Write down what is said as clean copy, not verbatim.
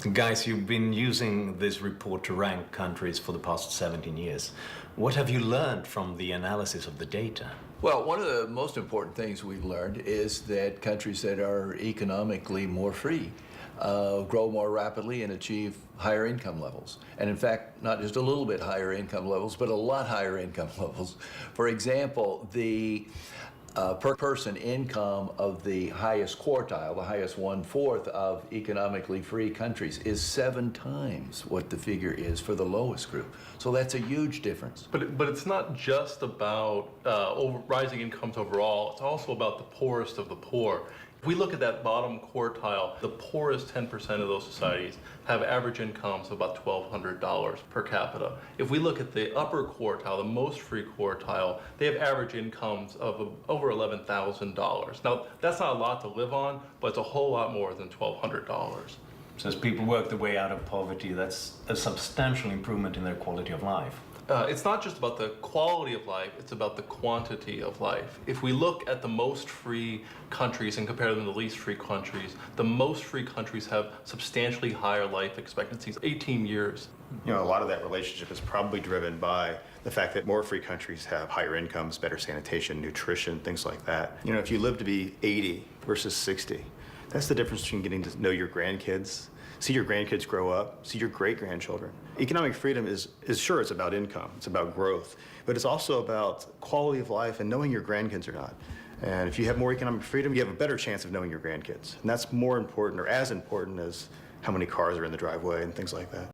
Guys, you've been using this report to rank countries for the past 17 years. What have you learned from the analysis of the data? Well, one of the most important things we've learned is that countries that are economically more free grow more rapidly and achieve higher income levels. And in fact, not just a little bit higher income levels, but a lot higher income levels. For example, the per person income of the highest quartile, the highest 1/4 of economically free countries, is 7 times what the figure is for the lowest group. So that's a huge difference. But it's not just about rising incomes overall, it's also about the poorest of the poor. If we look at that bottom quartile, the poorest 10% of those societies have average incomes of about $1,200 per capita. If we look at the upper quartile, the most free quartile, they have average incomes of over $11,000. Now, that's not a lot to live on, but it's a whole lot more than $1,200. So as people work their way out of poverty, that's a substantial improvement in their quality of life. It's not just about the quality of life, it's about the quantity of life. If we look at the most free countries and compare them to the least free countries, the most free countries have substantially higher life expectancies, 18 years. You know, a lot of that relationship is probably driven by the fact that more free countries have higher incomes, better sanitation, nutrition, things like that. You know, if you live to be 80 versus 60, that's the difference between getting to know your grandkids, see your grandkids grow up, see your great-grandchildren. Economic freedom is sure, it's about income, it's about growth, but it's also about quality of life and knowing your grandkids or not. And if you have more economic freedom, you have a better chance of knowing your grandkids. And that's more important or as important as how many cars are in the driveway and things like that.